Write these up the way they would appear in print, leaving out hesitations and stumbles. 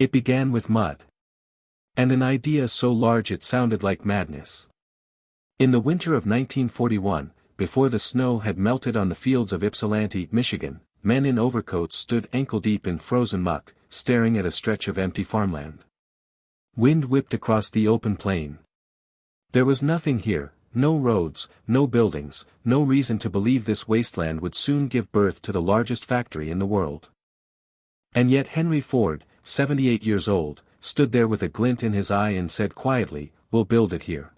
It began with mud. And an idea so large it sounded like madness. In the winter of 1941, before the snow had melted on the fields of Ypsilanti, Michigan, men in overcoats stood ankle-deep in frozen muck, staring at a stretch of empty farmland. Wind whipped across the open plain. There was nothing here, no roads, no buildings, no reason to believe this wasteland would soon give birth to the largest factory in the world. And yet Henry Ford, 78 years old, stood there with a glint in his eye and said quietly, "We'll build it here."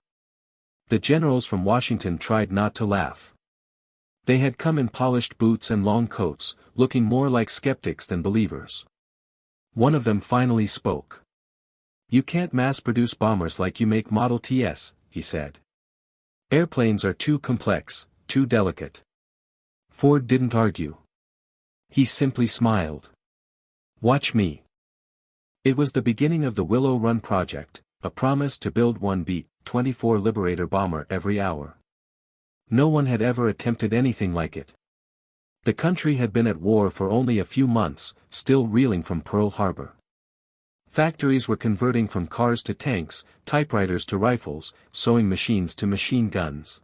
The generals from Washington tried not to laugh. They had come in polished boots and long coats, looking more like skeptics than believers. One of them finally spoke. "You can't mass-produce bombers like you make Model Ts," he said. "Airplanes are too complex, too delicate." Ford didn't argue. He simply smiled. "Watch me." It was the beginning of the Willow Run project, a promise to build one B-24 Liberator bomber every hour. No one had ever attempted anything like it. The country had been at war for only a few months, still reeling from Pearl Harbor. Factories were converting from cars to tanks, typewriters to rifles, sewing machines to machine guns.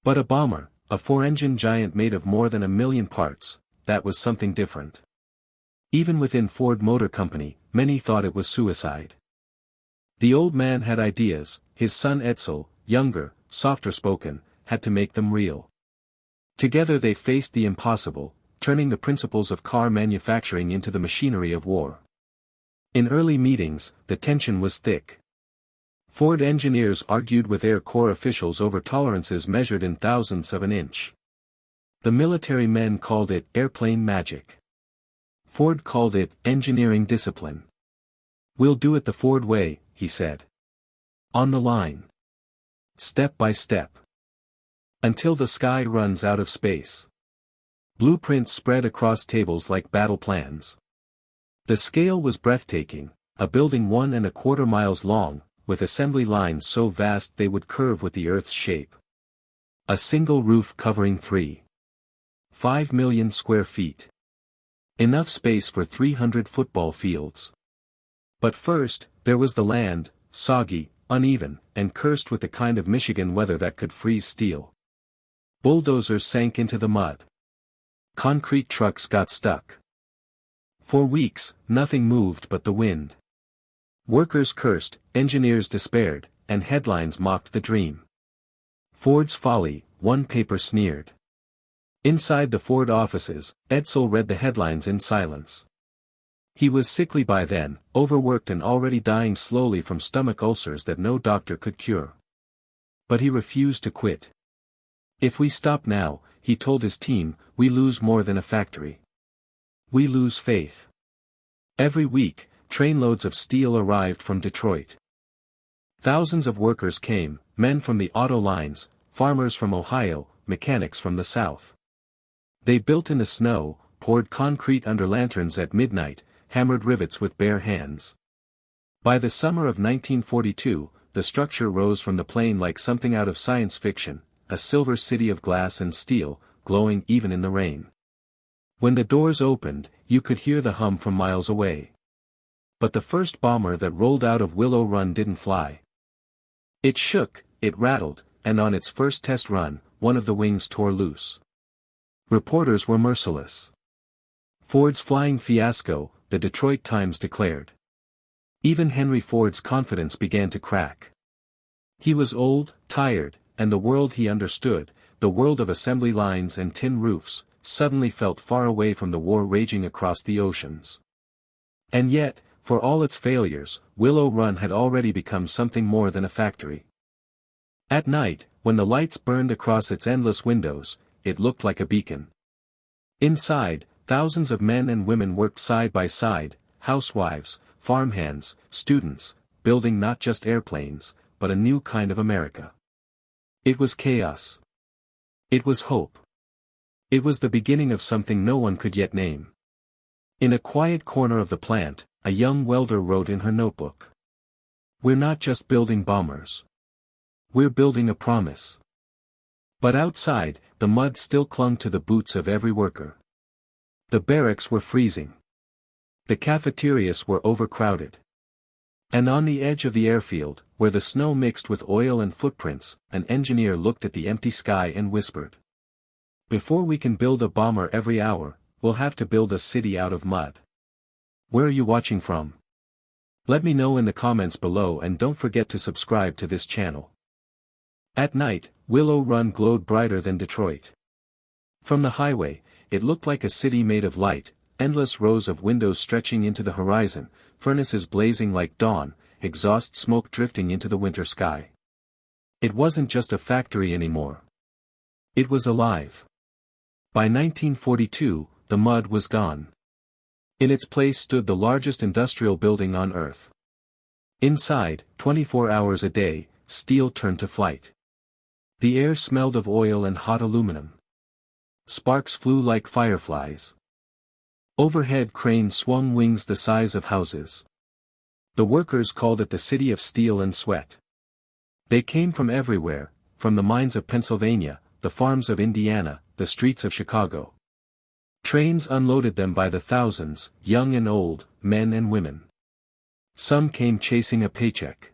But a bomber, a four-engine giant made of more than 1 million parts, that was something different. Even within Ford Motor Company, many thought it was suicide. The old man had ideas, his son Edsel, younger, softer-spoken, had to make them real. Together they faced the impossible, turning the principles of car manufacturing into the machinery of war. In early meetings, the tension was thick. Ford engineers argued with Air Corps officials over tolerances measured in thousandths of an inch. The military men called it airplane magic. Ford called it engineering discipline. "We'll do it the Ford way," he said. "On the line. Step by step. Until the sky runs out of space." Blueprints spread across tables like battle plans. The scale was breathtaking, a building 1¼ miles long, with assembly lines so vast they would curve with the Earth's shape. A single roof covering 3.5 million square feet. Enough space for 300 football fields. But first, there was the land, soggy, uneven, and cursed with the kind of Michigan weather that could freeze steel. Bulldozers sank into the mud. Concrete trucks got stuck. For weeks, nothing moved but the wind. Workers cursed, engineers despaired, and headlines mocked the dream. "Ford's folly," one paper sneered. Inside the Ford offices, Edsel read the headlines in silence. He was sickly by then, overworked and already dying slowly from stomach ulcers that no doctor could cure. But he refused to quit. "If we stop now," he told his team, "we lose more than a factory. We lose faith." Every week, trainloads of steel arrived from Detroit. Thousands of workers came, men from the auto lines, farmers from Ohio, mechanics from the South. They built in the snow, poured concrete under lanterns at midnight, hammered rivets with bare hands. By the summer of 1942, the structure rose from the plain like something out of science fiction, a silver city of glass and steel, glowing even in the rain. When the doors opened, you could hear the hum from miles away. But the first bomber that rolled out of Willow Run didn't fly. It shook, it rattled, and on its first test run, one of the wings tore loose. Reporters were merciless. "Ford's flying fiasco," the Detroit Times declared. Even Henry Ford's confidence began to crack. He was old, tired, and the world he understood, the world of assembly lines and tin roofs, suddenly felt far away from the war raging across the oceans. And yet, for all its failures, Willow Run had already become something more than a factory. At night, when the lights burned across its endless windows, it looked like a beacon. Inside, thousands of men and women worked side by side, housewives, farmhands, students, building not just airplanes, but a new kind of America. It was chaos. It was hope. It was the beginning of something no one could yet name. In a quiet corner of the plant, a young welder wrote in her notebook. "We're not just building bombers. We're building a promise." But outside, the mud still clung to the boots of every worker. The barracks were freezing. The cafeterias were overcrowded. And on the edge of the airfield, where the snow mixed with oil and footprints, an engineer looked at the empty sky and whispered. "Before we can build a bomber every hour, we'll have to build a city out of mud." Where are you watching from? Let me know in the comments below, and don't forget to subscribe to this channel. At night, Willow Run glowed brighter than Detroit. From the highway, it looked like a city made of light, endless rows of windows stretching into the horizon, furnaces blazing like dawn, exhaust smoke drifting into the winter sky. It wasn't just a factory anymore. It was alive. By 1942, the mud was gone. In its place stood the largest industrial building on Earth. Inside, 24 hours a day, steel turned to flight. The air smelled of oil and hot aluminum. Sparks flew like fireflies. Overhead cranes swung wings the size of houses. The workers called it the city of steel and sweat. They came from everywhere, from the mines of Pennsylvania, the farms of Indiana, the streets of Chicago. Trains unloaded them by the thousands, young and old, men and women. Some came chasing a paycheck.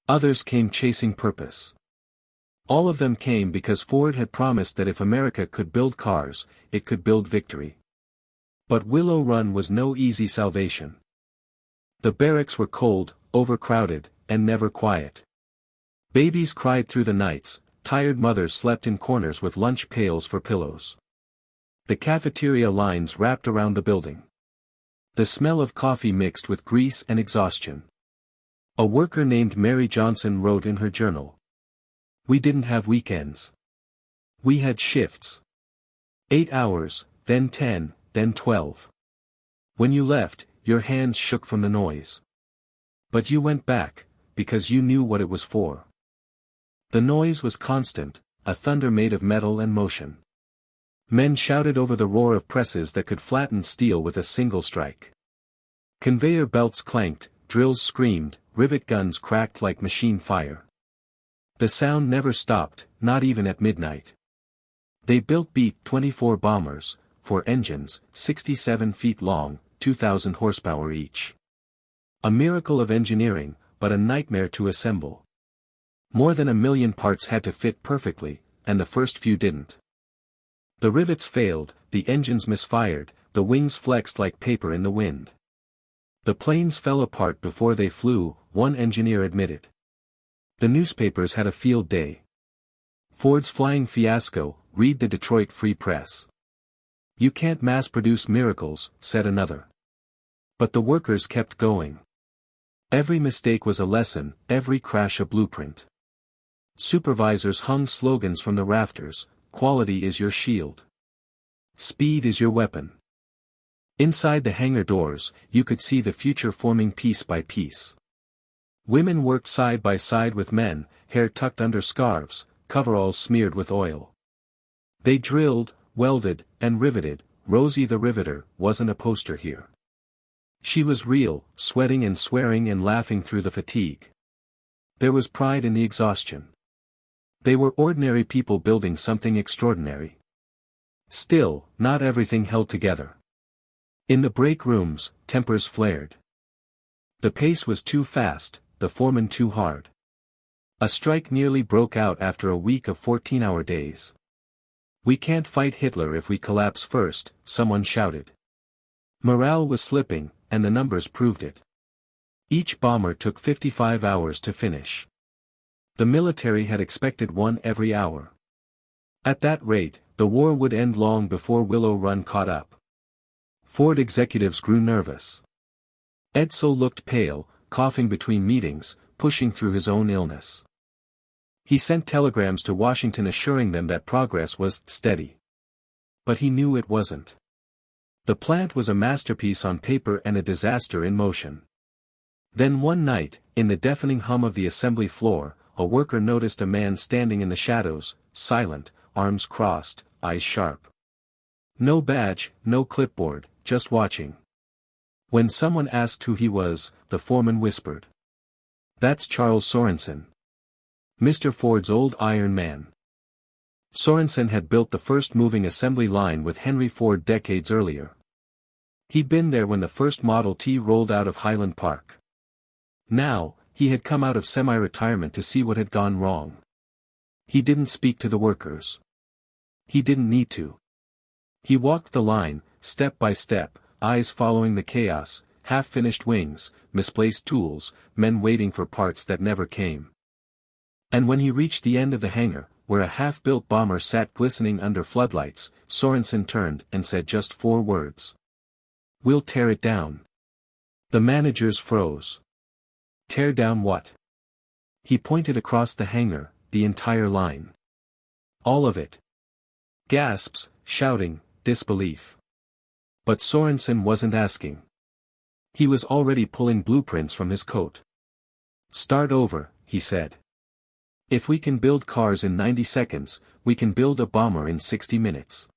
Others came chasing purpose. All of them came because Ford had promised that if America could build cars, it could build victory. But Willow Run was no easy salvation. The barracks were cold, overcrowded, and never quiet. Babies cried through the nights, tired mothers slept in corners with lunch pails for pillows. The cafeteria lines wrapped around the building. The smell of coffee mixed with grease and exhaustion. A worker named Mary Johnson wrote in her journal. "We didn't have weekends. We had shifts. 8 hours, then 10, then 12. When you left, your hands shook from the noise. But you went back, because you knew what it was for." The noise was constant, a thunder made of metal and motion. Men shouted over the roar of presses that could flatten steel with a single strike. Conveyor belts clanked, drills screamed, rivet guns cracked like machine fire. The sound never stopped, not even at midnight. They built B-24 bombers, 4 engines, 67 feet long, 2,000 horsepower each. A miracle of engineering, but a nightmare to assemble. More than 1 million parts had to fit perfectly, and the first few didn't. The rivets failed, the engines misfired, the wings flexed like paper in the wind. The planes fell apart before they flew, one engineer admitted. The newspapers had a field day. Ford's flying fiasco, read the Detroit Free Press. "You can't mass-produce miracles," said another. But the workers kept going. Every mistake was a lesson, every crash a blueprint. Supervisors hung slogans from the rafters: "Quality is your shield. Speed is your weapon." Inside the hangar doors, you could see the future forming piece by piece. Women worked side by side with men, hair tucked under scarves, coveralls smeared with oil. They drilled, welded, and riveted. Rosie the Riveter wasn't a poster here. She was real, sweating and swearing and laughing through the fatigue. There was pride in the exhaustion. They were ordinary people building something extraordinary. Still, not everything held together. In the break rooms, tempers flared. The pace was too fast, the foreman too hard. A strike nearly broke out after a week of 14-hour days. "We can't fight Hitler if we collapse first," someone shouted. Morale was slipping, and the numbers proved it. Each bomber took 55 hours to finish. The military had expected one every hour. At that rate, the war would end long before Willow Run caught up. Ford executives grew nervous. Edsel looked pale, coughing between meetings, pushing through his own illness. He sent telegrams to Washington assuring them that progress was steady. But he knew it wasn't. The plant was a masterpiece on paper and a disaster in motion. Then one night, in the deafening hum of the assembly floor, a worker noticed a man standing in the shadows, silent, arms crossed, eyes sharp. No badge, no clipboard, just watching. When someone asked who he was, the foreman whispered. "That's Charles Sorensen. Mr. Ford's old Iron Man." Sorensen had built the first moving assembly line with Henry Ford decades earlier. He'd been there when the first Model T rolled out of Highland Park. Now, he had come out of semi-retirement to see what had gone wrong. He didn't speak to the workers. He didn't need to. He walked the line, step by step, eyes following the chaos, half-finished wings, misplaced tools, men waiting for parts that never came. And when he reached the end of the hangar, where a half-built bomber sat glistening under floodlights, Sorensen turned and said just 4 words. "We'll tear it down." The managers froze. Tear down what? He pointed across the hangar, the entire line. All of it. Gasps, shouting, disbelief. But Sorensen wasn't asking. He was already pulling blueprints from his coat. "Start over," he said. "If we can build cars in 90 seconds, we can build a bomber in 60 minutes.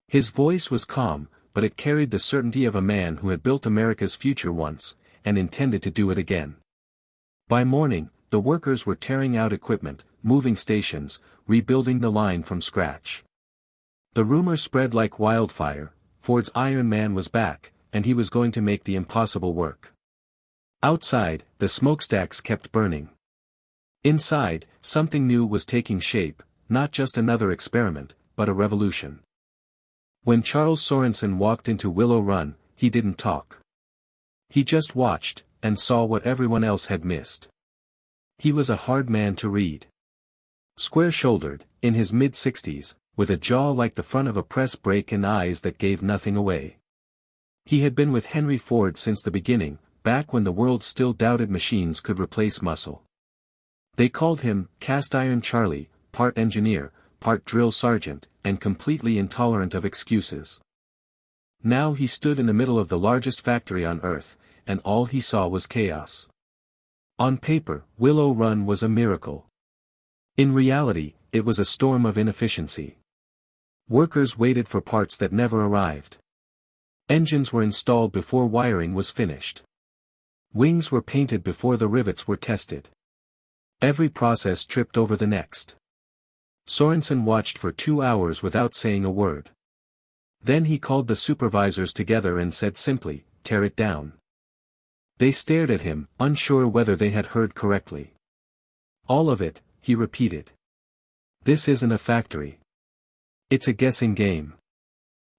His voice was calm, but it carried the certainty of a man who had built America's future once, and intended to do it again. By morning, the workers were tearing out equipment, moving stations, rebuilding the line from scratch. The rumor spread like wildfire: Ford's Iron Man was back, and he was going to make the impossible work. Outside, the smokestacks kept burning. Inside, something new was taking shape, not just another experiment, but a revolution. When Charles Sorensen walked into Willow Run, he didn't talk. He just watched, and saw what everyone else had missed. He was a hard man to read. Square-shouldered, in his mid-60s, with a jaw like the front of a press brake and eyes that gave nothing away. He had been with Henry Ford since the beginning, back when the world still doubted machines could replace muscle. They called him Cast Iron Charlie, part engineer, part drill sergeant, and completely intolerant of excuses. Now he stood in the middle of the largest factory on Earth, and all he saw was chaos. On paper, Willow Run was a miracle. In reality, it was a storm of inefficiency. Workers waited for parts that never arrived. Engines were installed before wiring was finished. Wings were painted before the rivets were tested. Every process tripped over the next. Sorensen watched for 2 hours without saying a word. Then he called the supervisors together and said simply, "Tear it down." They stared at him, unsure whether they had heard correctly. "All of it," he repeated. "This isn't a factory. It's a guessing game."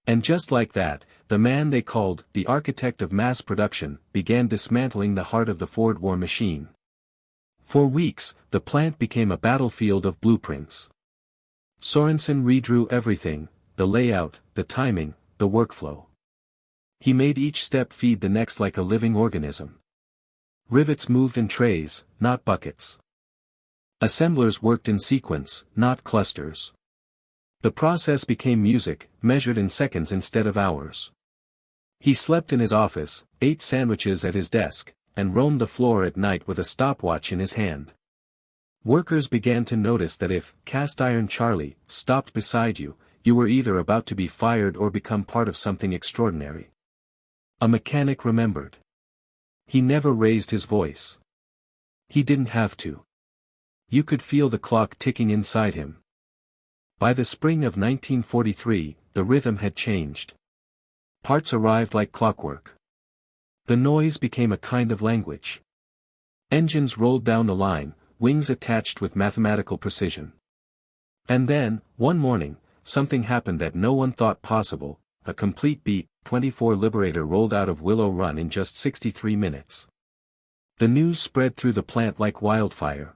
And just like that, the man they called the architect of mass production began dismantling the heart of the Ford war machine. For weeks, the plant became a battlefield of blueprints. Sorensen redrew everything: the layout, the timing, the workflow. He made each step feed the next like a living organism. Rivets moved in trays, not buckets. Assemblers worked in sequence, not clusters. The process became music, measured in seconds instead of hours. He slept in his office, ate sandwiches at his desk, and roamed the floor at night with a stopwatch in his hand. Workers began to notice that if Cast Iron Charlie stopped beside you, you were either about to be fired or become part of something extraordinary. A mechanic remembered. He never raised his voice. He didn't have to. You could feel the clock ticking inside him. By the spring of 1943, the rhythm had changed. Parts arrived like clockwork. The noise became a kind of language. Engines rolled down the line, wings attached with mathematical precision. And then, one morning, something happened that no one thought possible: a complete B-24 Liberator rolled out of Willow Run in just 63 minutes. The news spread through the plant like wildfire.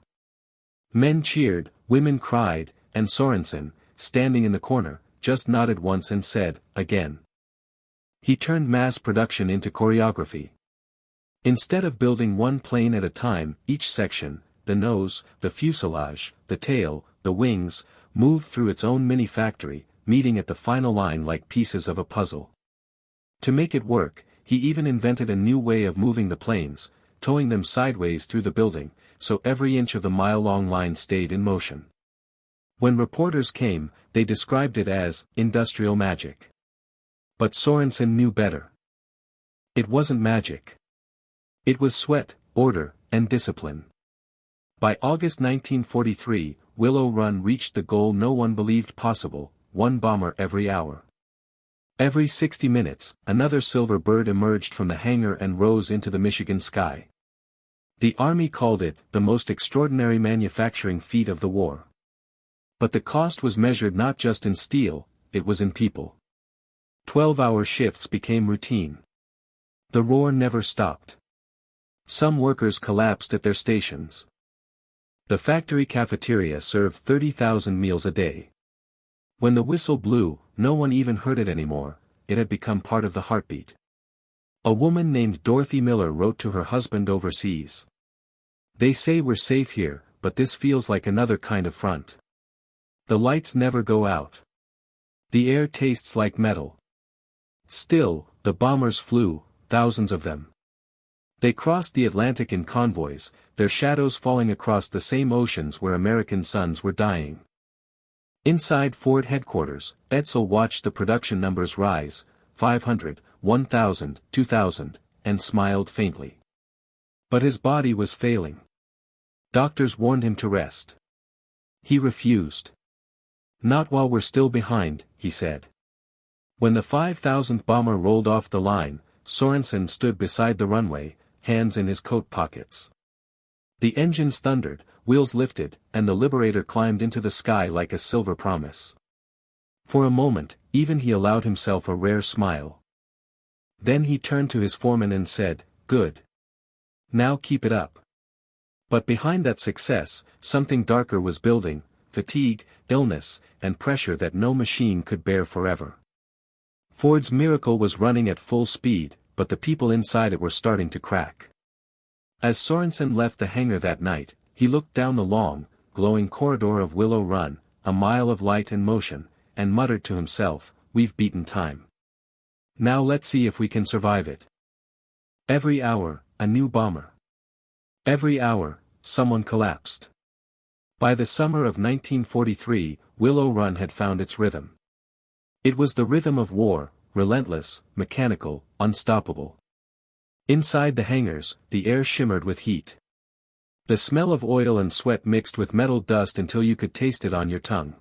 Men cheered, women cried, and Sorensen, standing in the corner, just nodded once and said, "Again." He turned mass production into choreography. Instead of building one plane at a time, each section, the nose, the fuselage, the tail, the wings, moved through its own mini-factory, meeting at the final line like pieces of a puzzle. To make it work, he even invented a new way of moving the planes, towing them sideways through the building, so every inch of the mile-long line stayed in motion. When reporters came, they described it as industrial magic. But Sorensen knew better. It wasn't magic. It was sweat, order, and discipline. By August 1943, Willow Run reached the goal no one believed possible: one bomber every hour. Every 60 minutes, another silver bird emerged from the hangar and rose into the Michigan sky. The Army called it the most extraordinary manufacturing feat of the war. But the cost was measured not just in steel, it was in people. 12-hour shifts became routine. The roar never stopped. Some workers collapsed at their stations. The factory cafeteria served 30,000 meals a day. When the whistle blew, no one even heard it anymore, it had become part of the heartbeat. A woman named Dorothy Miller wrote to her husband overseas. "They say we're safe here, but this feels like another kind of front. The lights never go out. The air tastes like metal." Still, the bombers flew, thousands of them. They crossed the Atlantic in convoys, their shadows falling across the same oceans where American sons were dying. Inside Ford headquarters, Edsel watched the production numbers rise, 500, 1,000, 2,000, and smiled faintly. But his body was failing. Doctors warned him to rest. He refused. "Not while we're still behind," he said. When the 5,000th bomber rolled off the line, Sorensen stood beside the runway, hands in his coat pockets. The engines thundered, wheels lifted, and the Liberator climbed into the sky like a silver promise. For a moment, even he allowed himself a rare smile. Then he turned to his foreman and said, "Good. Now keep it up." But behind that success, something darker was building: fatigue, illness, and pressure that no machine could bear forever. Ford's miracle was running at full speed, but the people inside it were starting to crack. As Sorensen left the hangar that night, he looked down the long, glowing corridor of Willow Run, a mile of light and motion, and muttered to himself, "We've beaten time. Now let's see if we can survive it." Every hour, a new bomber. Every hour, someone collapsed. By the summer of 1943, Willow Run had found its rhythm. It was the rhythm of war, relentless, mechanical, unstoppable. Inside the hangars, the air shimmered with heat. The smell of oil and sweat mixed with metal dust until you could taste it on your tongue.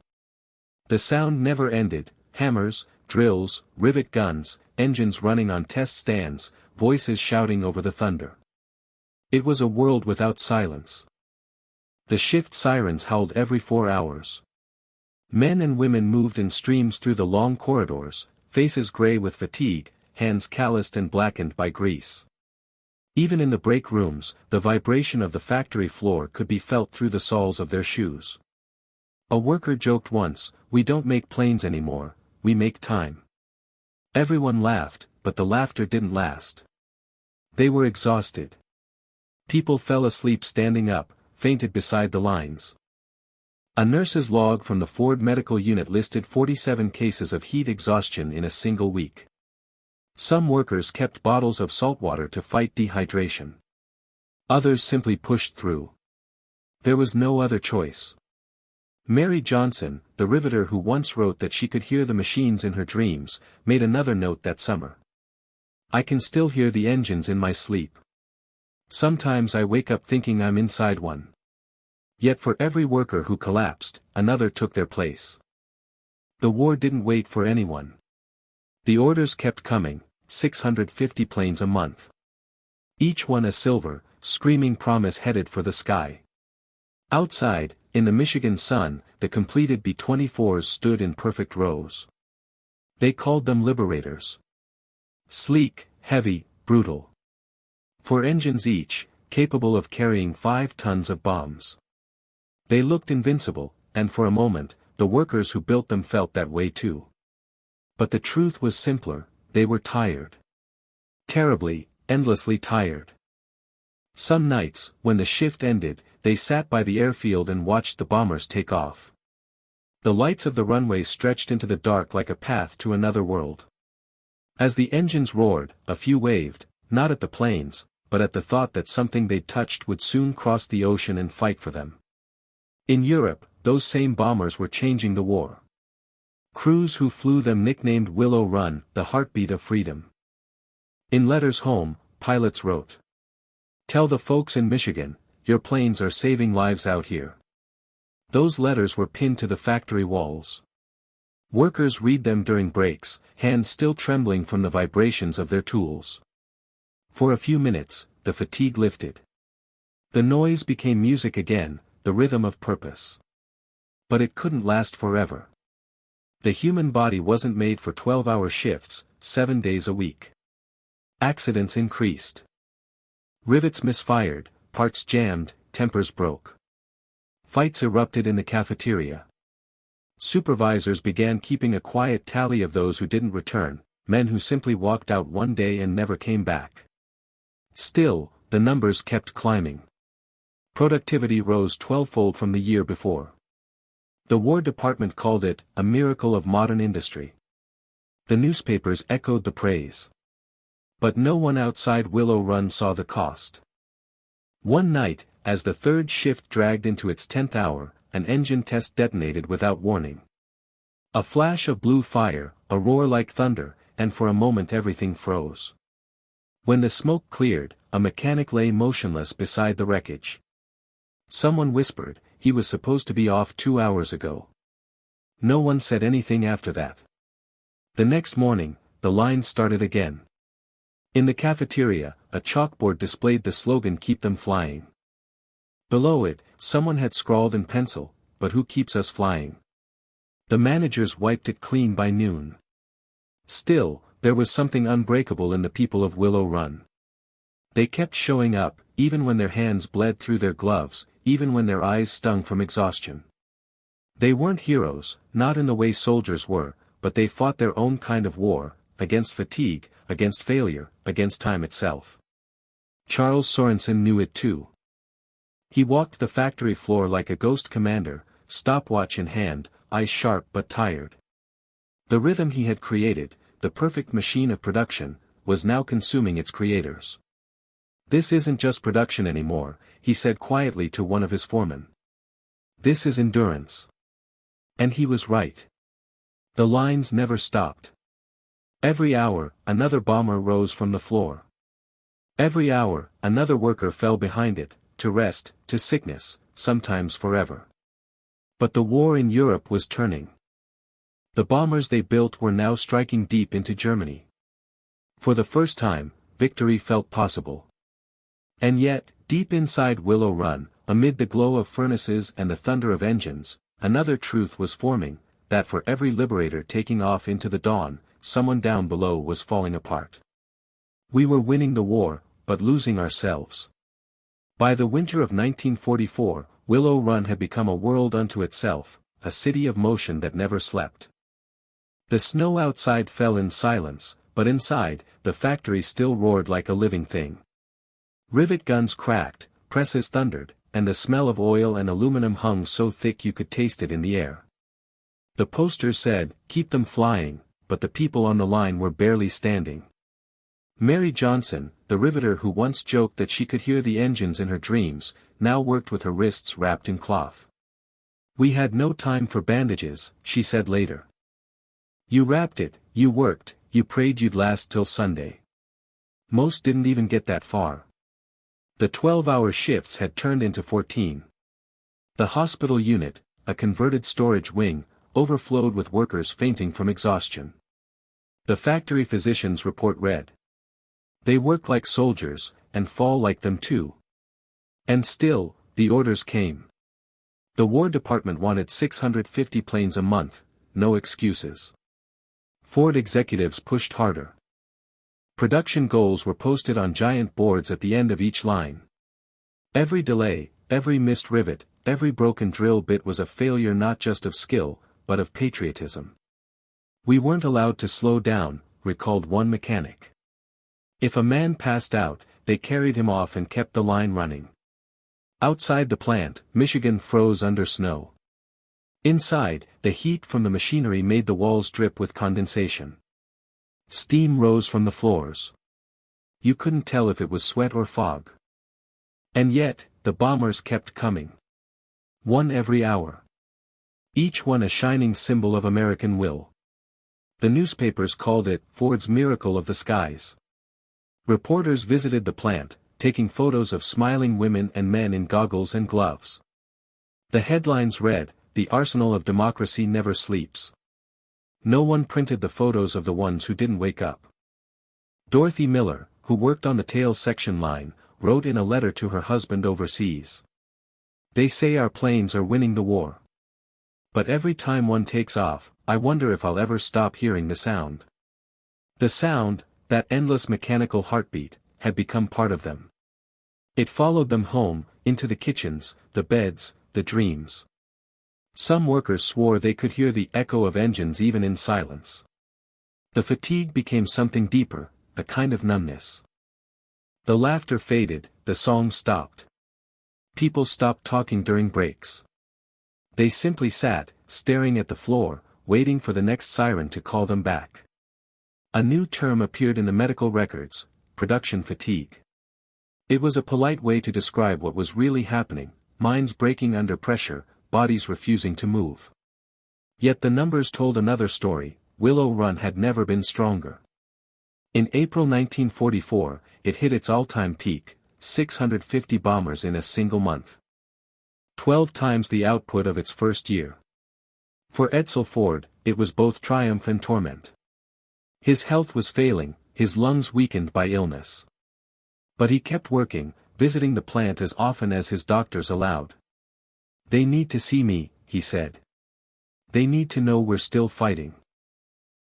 The sound never ended: hammers, drills, rivet guns, engines running on test stands, voices shouting over the thunder. It was a world without silence. The shift sirens howled every 4 hours. Men and women moved in streams through the long corridors, faces gray with fatigue, hands calloused and blackened by grease. Even in the break rooms, the vibration of the factory floor could be felt through the soles of their shoes. A worker joked once, "We don't make planes anymore, we make time." Everyone laughed, but the laughter didn't last. They were exhausted. People fell asleep standing up, fainted beside the lines. A nurse's log from the Ford Medical Unit listed 47 cases of heat exhaustion in a single week. Some workers kept bottles of salt water to fight dehydration. Others simply pushed through. There was no other choice. Mary Johnson, the riveter who once wrote that she could hear the machines in her dreams, made another note that summer. "I can still hear the engines in my sleep. Sometimes I wake up thinking I'm inside one." Yet for every worker who collapsed, another took their place. The war didn't wait for anyone. The orders kept coming, 650 planes a month. Each one a silver, screaming promise headed for the sky. Outside, in the Michigan sun, the completed B-24s stood in perfect rows. They called them Liberators. Sleek, heavy, brutal. 4 engines each, capable of carrying 5 tons of bombs. They looked invincible, and for a moment, the workers who built them felt that way too. But the truth was simpler: they were tired. Terribly, endlessly tired. Some nights, when the shift ended, they sat by the airfield and watched the bombers take off. The lights of the runway stretched into the dark like a path to another world. As the engines roared, a few waved, not at the planes, but at the thought that something they'd touched would soon cross the ocean and fight for them. In Europe, those same bombers were changing the war. Crews who flew them nicknamed Willow Run the heartbeat of freedom. In letters home, pilots wrote, "Tell the folks in Michigan, your planes are saving lives out here." Those letters were pinned to the factory walls. Workers read them during breaks, hands still trembling from the vibrations of their tools. For a few minutes, the fatigue lifted. The noise became music again, the rhythm of purpose. But it couldn't last forever. The human body wasn't made for 12-hour shifts, 7 days a week. Accidents increased. Rivets misfired, parts jammed, tempers broke. Fights erupted in the cafeteria. Supervisors began keeping a quiet tally of those who didn't return, men who simply walked out one day and never came back. Still, the numbers kept climbing. Productivity rose 12-fold from the year before. The War Department called it a miracle of modern industry. The newspapers echoed the praise. But no one outside Willow Run saw the cost. One night, as the third shift dragged into its 10th hour, an engine test detonated without warning. A flash of blue fire, a roar like thunder, and for a moment everything froze. When the smoke cleared, a mechanic lay motionless beside the wreckage. Someone whispered, "He was supposed to be off 2 hours ago." No one said anything after that. The next morning, the line started again. In the cafeteria, a chalkboard displayed the slogan "Keep them flying." Below it, someone had scrawled in pencil, "But who keeps us flying?" The managers wiped it clean by noon. Still, there was something unbreakable in the people of Willow Run. They kept showing up, even when their hands bled through their gloves, even when their eyes stung from exhaustion. They weren't heroes, not in the way soldiers were, but they fought their own kind of war, against fatigue, against failure, against time itself. Charles Sorensen knew it too. He walked the factory floor like a ghost commander, stopwatch in hand, eyes sharp but tired. The rhythm he had created, the perfect machine of production, was now consuming its creators. "This isn't just production anymore," he said quietly to one of his foremen. "This is endurance." And he was right. The lines never stopped. Every hour, another bomber rose from the floor. Every hour, another worker fell behind it, to rest, to sickness, sometimes forever. But the war in Europe was turning. The bombers they built were now striking deep into Germany. For the first time, victory felt possible. And yet, deep inside Willow Run, amid the glow of furnaces and the thunder of engines, another truth was forming, that for every liberator taking off into the dawn, someone down below was falling apart. We were winning the war, but losing ourselves. By the winter of 1944, Willow Run had become a world unto itself, a city of motion that never slept. The snow outside fell in silence, but inside, the factory still roared like a living thing. Rivet guns cracked, presses thundered, and the smell of oil and aluminum hung so thick you could taste it in the air. The posters said, "Keep them flying," but the people on the line were barely standing. Mary Johnson, the riveter who once joked that she could hear the engines in her dreams, now worked with her wrists wrapped in cloth. "We had no time for bandages," she said later. "You wrapped it, you worked, you prayed you'd last till Sunday." Most didn't even get that far. The 12-hour shifts had turned into 14. The hospital unit, a converted storage wing, overflowed with workers fainting from exhaustion. The factory physician's report read, "They work like soldiers, and fall like them too." And still, the orders came. The War Department wanted 650 planes a month, no excuses. Ford executives pushed harder. Production goals were posted on giant boards at the end of each line. Every delay, every missed rivet, every broken drill bit was a failure not just of skill, but of patriotism. "We weren't allowed to slow down," recalled one mechanic. If a man passed out, they carried him off and kept the line running. Outside the plant, Michigan froze under snow. Inside, the heat from the machinery made the walls drip with condensation. Steam rose from the floors. You couldn't tell if it was sweat or fog. And yet, the bombers kept coming. One every hour. Each one a shining symbol of American will. The newspapers called it Ford's Miracle of the Skies. Reporters visited the plant, taking photos of smiling women and men in goggles and gloves. The headlines read, "The arsenal of democracy never sleeps." No one printed the photos of the ones who didn't wake up. Dorothy Miller, who worked on the tail section line, wrote in a letter to her husband overseas. "They say our planes are winning the war. But every time one takes off, I wonder if I'll ever stop hearing the sound." The sound, that endless mechanical heartbeat, had become part of them. It followed them home, into the kitchens, the beds, the dreams. Some workers swore they could hear the echo of engines even in silence. The fatigue became something deeper, a kind of numbness. The laughter faded, the songs stopped. People stopped talking during breaks. They simply sat, staring at the floor, waiting for the next siren to call them back. A new term appeared in the medical records: production fatigue. It was a polite way to describe what was really happening: minds breaking under pressure, bodies refusing to move. Yet the numbers told another story. Willow Run had never been stronger. In April 1944, it hit its all-time peak, 650 bombers in a single month. 12 times the output of its first year. For Edsel Ford, it was both triumph and torment. His health was failing, his lungs weakened by illness. But he kept working, visiting the plant as often as his doctors allowed. "They need to see me," he said. "They need to know we're still fighting."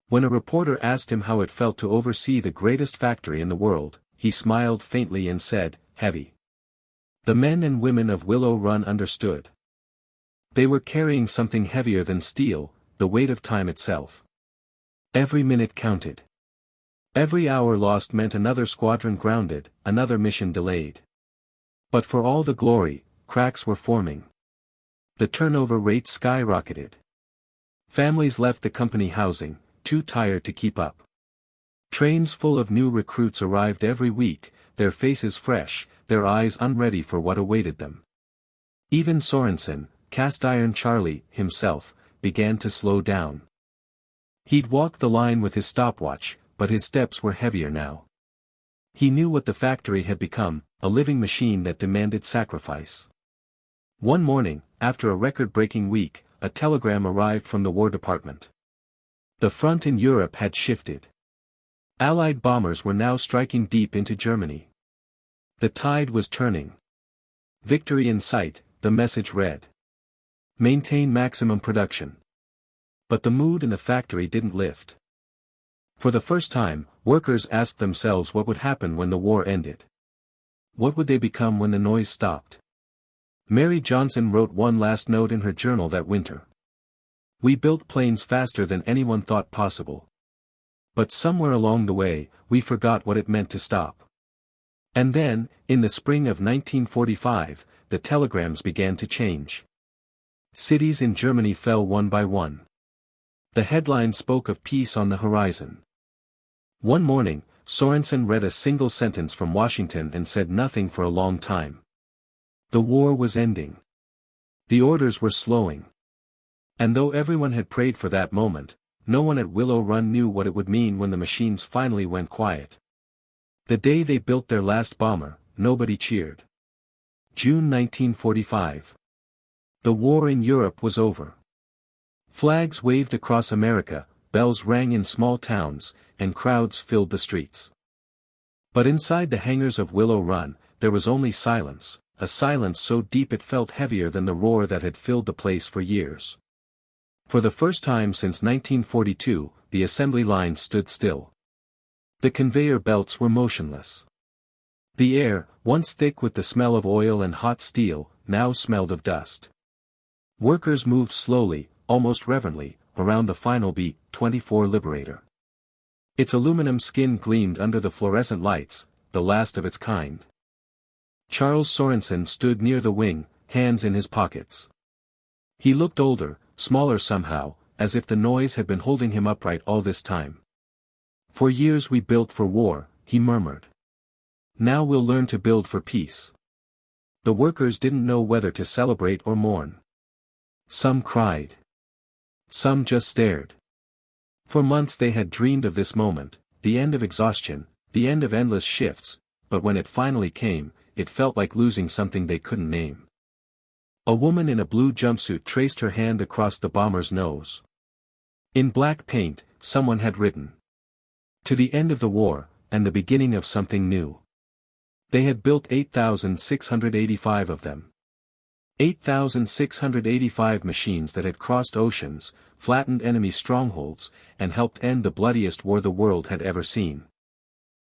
When a reporter asked him how it felt to oversee the greatest factory in the world, he smiled faintly and said, "Heavy." The men and women of Willow Run understood. They were carrying something heavier than steel, the weight of time itself. Every minute counted. Every hour lost meant another squadron grounded, another mission delayed. But for all the glory, cracks were forming. The turnover rate skyrocketed. Families left the company housing, too tired to keep up. Trains full of new recruits arrived every week, their faces fresh, their eyes unready for what awaited them. Even Sorensen, Cast Iron Charlie, himself, began to slow down. He'd walked the line with his stopwatch, but his steps were heavier now. He knew what the factory had become, a living machine that demanded sacrifice. One morning, after a record-breaking week, a telegram arrived from the War Department. The front in Europe had shifted. Allied bombers were now striking deep into Germany. The tide was turning. Victory in sight, the message read. Maintain maximum production. But the mood in the factory didn't lift. For the first time, workers asked themselves what would happen when the war ended. What would they become when the noise stopped? Mary Johnson wrote one last note in her journal that winter. "We built planes faster than anyone thought possible. But somewhere along the way, we forgot what it meant to stop." And then, in the spring of 1945, the telegrams began to change. Cities in Germany fell one by one. The headline spoke of peace on the horizon. One morning, Sorensen read a single sentence from Washington and said nothing for a long time. The war was ending. The orders were slowing. And though everyone had prayed for that moment, no one at Willow Run knew what it would mean when the machines finally went quiet. The day they built their last bomber, nobody cheered. June 1945. The war in Europe was over. Flags waved across America, bells rang in small towns, and crowds filled the streets. But inside the hangars of Willow Run, there was only silence, a silence so deep it felt heavier than the roar that had filled the place for years. For the first time since 1942, the assembly lines stood still. The conveyor belts were motionless. The air, once thick with the smell of oil and hot steel, now smelled of dust. Workers moved slowly, almost reverently, around the final beat, 24 Liberator. Its aluminum skin gleamed under the fluorescent lights, the last of its kind. Charles Sorensen stood near the wing, hands in his pockets. He looked older, smaller somehow, as if the noise had been holding him upright all this time. "For years we built for war," he murmured. "Now we'll learn to build for peace." The workers didn't know whether to celebrate or mourn. Some cried. Some just stared. For months they had dreamed of this moment, the end of exhaustion, the end of endless shifts, but when it finally came, it felt like losing something they couldn't name. A woman in a blue jumpsuit traced her hand across the bomber's nose. In black paint, someone had written, "To the end of the war, and the beginning of something new." They had built 8,685 of them. 8,685 machines that had crossed oceans, flattened enemy strongholds, and helped end the bloodiest war the world had ever seen.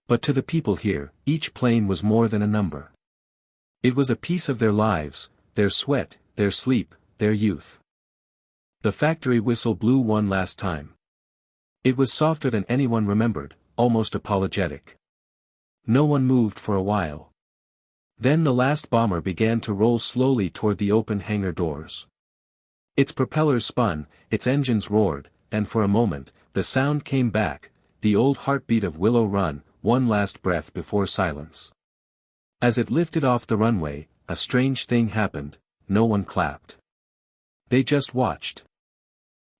But to the people here, each plane was more than a number. It was a piece of their lives, their sweat, their sleep, their youth. The factory whistle blew one last time. It was softer than anyone remembered, almost apologetic. No one moved for a while. Then the last bomber began to roll slowly toward the open hangar doors. Its propellers spun, its engines roared, and for a moment, the sound came back, the old heartbeat of Willow Run, one last breath before silence. As it lifted off the runway, a strange thing happened, no one clapped. They just watched.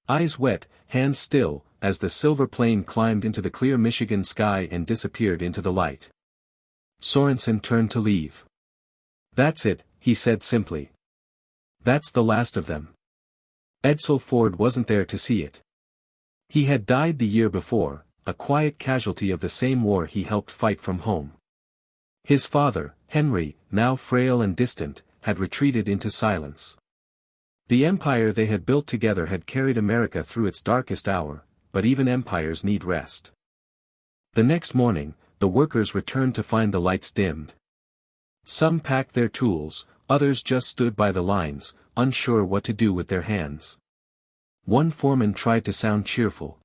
Eyes wet, hands still, as the silver plane climbed into the clear Michigan sky and disappeared into the light. Sorensen turned to leave. "That's it," he said simply. "That's the last of them." Edsel Ford wasn't there to see it. He had died the year before, a quiet casualty of the same war he helped fight from home. His father, Henry, now frail and distant, had retreated into silence. The empire they had built together had carried America through its darkest hour, but even empires need rest. The next morning, the workers returned to find the lights dimmed. Some packed their tools, others just stood by the lines, unsure what to do with their hands. One foreman tried to sound cheerful.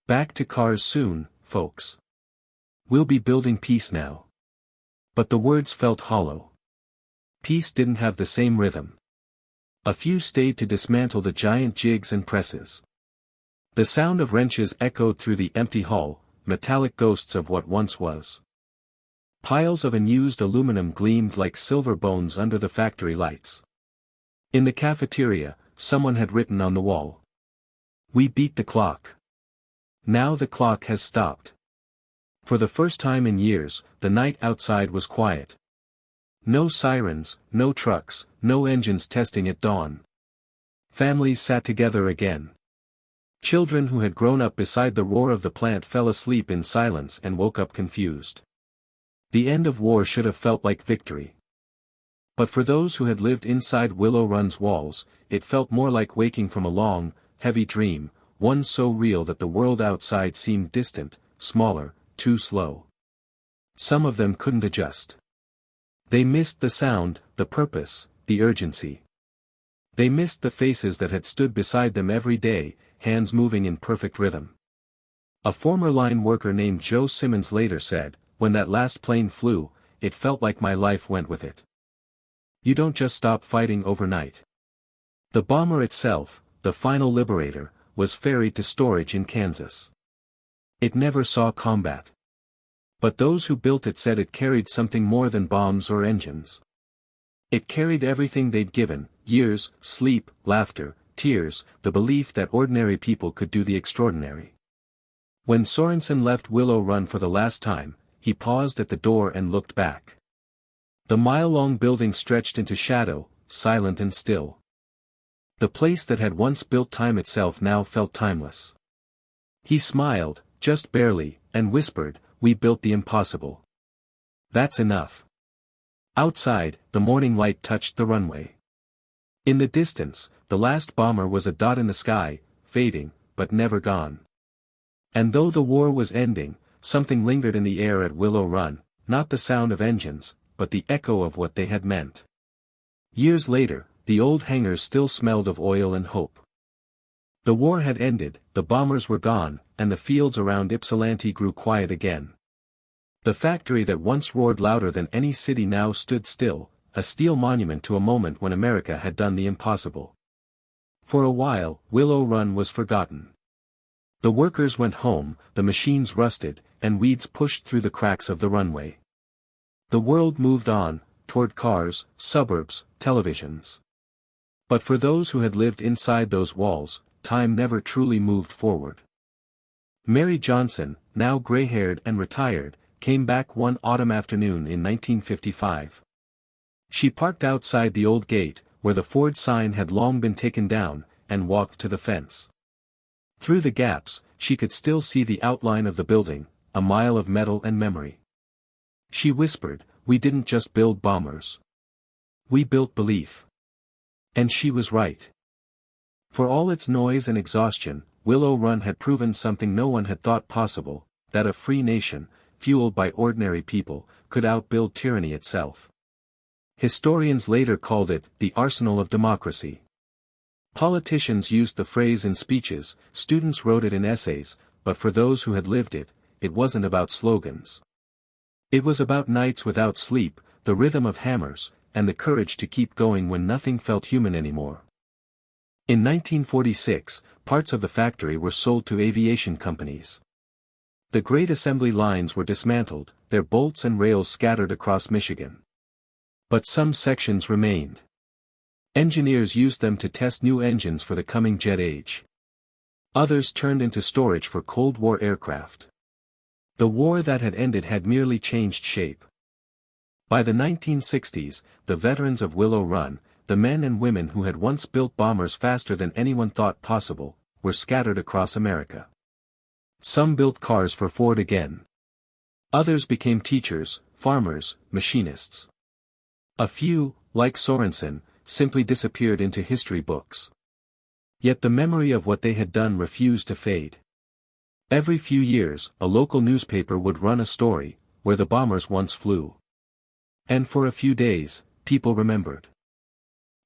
"Back to cars soon, folks. We'll be building peace now." But the words felt hollow. Peace didn't have the same rhythm. A few stayed to dismantle the giant jigs and presses. The sound of wrenches echoed through the empty hull, metallic ghosts of what once was. Piles of unused aluminum gleamed like silver bones under the factory lights. In the cafeteria, someone had written on the wall, "We beat the clock. Now the clock has stopped." For the first time in years, the night outside was quiet. No sirens, no trucks, no engines testing at dawn. Families sat together again. Children who had grown up beside the roar of the plant fell asleep in silence and woke up confused. The end of war should have felt like victory. But for those who had lived inside Willow Run's walls, it felt more like waking from a long, heavy dream, one so real that the world outside seemed distant, smaller, too slow. Some of them couldn't adjust. They missed the sound, the purpose, the urgency. They missed the faces that had stood beside them every day, hands moving in perfect rhythm. A former line worker named Joe Simmons later said, "When that last plane flew, it felt like my life went with it." You don't just stop fighting overnight. The bomber itself, the final liberator, was ferried to storage in Kansas. It never saw combat. But those who built it said it carried something more than bombs or engines. It carried everything they'd given: years, sleep, laughter, tears, the belief that ordinary people could do the extraordinary. When Sorensen left Willow Run for the last time, he paused at the door and looked back. The mile-long building stretched into shadow, silent and still. The place that had once built time itself now felt timeless. He smiled, just barely, and whispered, "We built the impossible. That's enough." Outside, the morning light touched the runway. In the distance, the last bomber was a dot in the sky, fading, but never gone. And though the war was ending, something lingered in the air at Willow Run, not the sound of engines, but the echo of what they had meant. Years later, the old hangars still smelled of oil and hope. The war had ended, the bombers were gone, and the fields around Ypsilanti grew quiet again. The factory that once roared louder than any city now stood still, a steel monument to a moment when America had done the impossible. For a while, Willow Run was forgotten. The workers went home, the machines rusted, and weeds pushed through the cracks of the runway. The world moved on, toward cars, suburbs, televisions. But for those who had lived inside those walls, time never truly moved forward. Mary Johnson, now gray-haired and retired, came back one autumn afternoon in 1955. She parked outside the old gate, where the Ford sign had long been taken down, and walked to the fence. Through the gaps, she could still see the outline of the building, a mile of metal and memory. She whispered, "We didn't just build bombers. We built belief." And she was right. For all its noise and exhaustion, Willow Run had proven something no one had thought possible, that a free nation, fueled by ordinary people, could outbuild tyranny itself. Historians later called it the arsenal of democracy. Politicians used the phrase in speeches, students wrote it in essays, but for those who had lived it, it wasn't about slogans. It was about nights without sleep, the rhythm of hammers, and the courage to keep going when nothing felt human anymore. In 1946, parts of the factory were sold to aviation companies. The great assembly lines were dismantled, their bolts and rails scattered across Michigan. But some sections remained. Engineers used them to test new engines for the coming jet age. Others turned into storage for Cold War aircraft. The war that had ended had merely changed shape. By the 1960s, the veterans of Willow Run, the men and women who had once built bombers faster than anyone thought possible, were scattered across America. Some built cars for Ford again. Others became teachers, farmers, machinists. A few, like Sorensen, simply disappeared into history books. Yet the memory of what they had done refused to fade. Every few years, a local newspaper would run a story, where the bombers once flew. And for a few days, people remembered.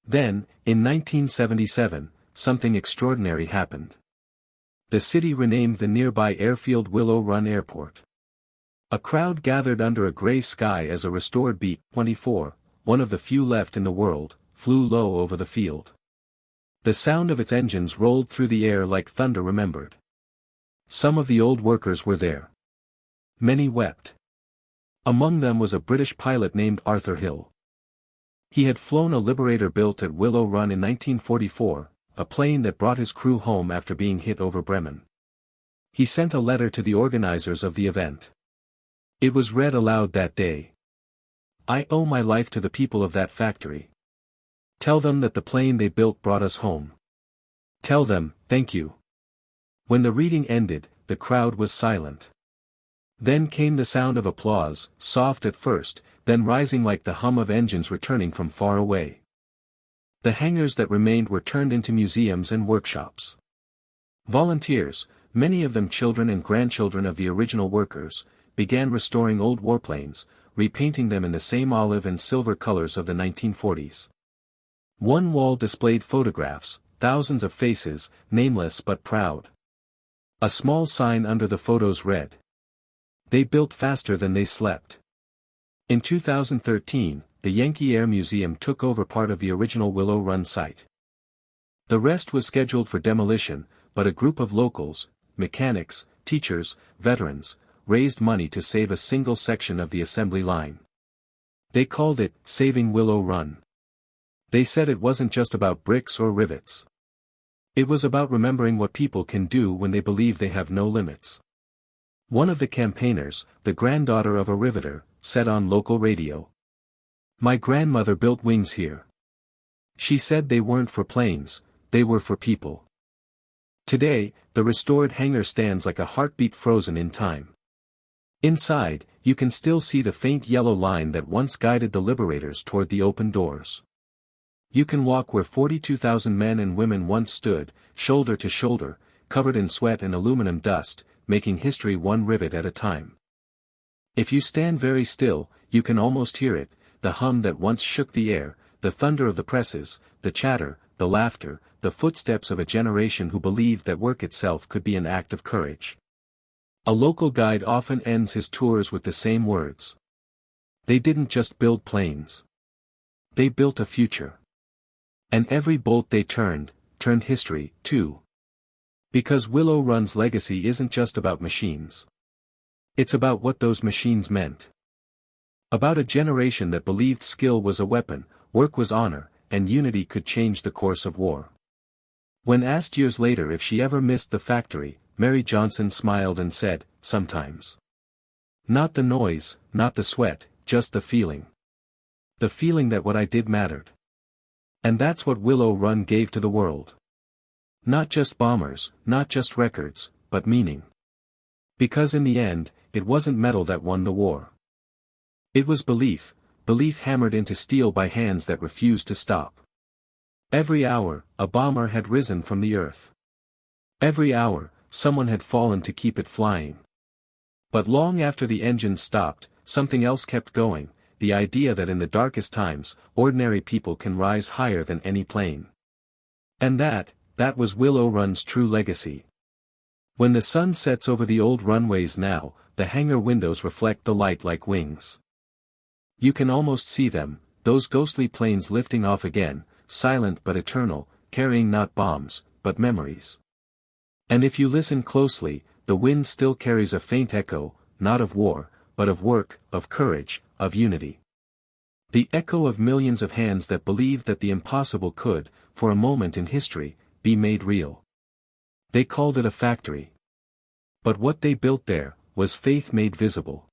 Then, in 1977, something extraordinary happened. The city renamed the nearby airfield Willow Run Airport. A crowd gathered under a gray sky as a restored B-24, one of the few left in the world, flew low over the field. The sound of its engines rolled through the air like thunder remembered. Some of the old workers were there. Many wept. Among them was a British pilot named Arthur Hill. He had flown a Liberator built at Willow Run in 1944, a plane that brought his crew home after being hit over Bremen. He sent a letter to the organizers of the event. It was read aloud that day. "I owe my life to the people of that factory. Tell them that the plane they built brought us home. Tell them, thank you." When the reading ended, the crowd was silent. Then came the sound of applause, soft at first, then rising like the hum of engines returning from far away. The hangars that remained were turned into museums and workshops. Volunteers, many of them children and grandchildren of the original workers, began restoring old warplanes, repainting them in the same olive and silver colors of the 1940s. One wall displayed photographs, thousands of faces, nameless but proud. A small sign under the photos read, "They built faster than they slept." In 2013, the Yankee Air Museum took over part of the original Willow Run site. The rest was scheduled for demolition, but a group of locals, mechanics, teachers, veterans, raised money to save a single section of the assembly line. They called it Saving Willow Run. They said it wasn't just about bricks or rivets. It was about remembering what people can do when they believe they have no limits. One of the campaigners, the granddaughter of a riveter, said on local radio, "My grandmother built wings here. She said they weren't for planes, they were for people." Today, the restored hangar stands like a heartbeat frozen in time. Inside, you can still see the faint yellow line that once guided the liberators toward the open doors. You can walk where 42,000 men and women once stood, shoulder to shoulder, covered in sweat and aluminum dust, making history one rivet at a time. If you stand very still, you can almost hear it, the hum that once shook the air, the thunder of the presses, the chatter, the laughter, the footsteps of a generation who believed that work itself could be an act of courage. A local guide often ends his tours with the same words. They didn't just build planes. They built a future. And every bolt they turned history, too. Because Willow Run's legacy isn't just about machines. It's about what those machines meant. About a generation that believed skill was a weapon, work was honor, and unity could change the course of war. When asked years later if she ever missed the factory, Mary Johnson smiled and said, "Sometimes. Not the noise, not the sweat, just the feeling. The feeling that what I did mattered." And that's what Willow Run gave to the world. Not just bombers, not just records, but meaning. Because in the end, it wasn't metal that won the war. It was belief, belief hammered into steel by hands that refused to stop. Every hour, a bomber had risen from the earth. Every hour, someone had fallen to keep it flying. But long after the engines stopped, something else kept going, the idea that in the darkest times, ordinary people can rise higher than any plane. And that was Willow Run's true legacy. When the sun sets over the old runways now, the hangar windows reflect the light like wings. You can almost see them, those ghostly planes lifting off again, silent but eternal, carrying not bombs, but memories. And if you listen closely, the wind still carries a faint echo, not of war, but of work, of courage, of unity. The echo of millions of hands that believed that the impossible could, for a moment in history, be made real. They called it a factory. But what they built there, was faith made visible.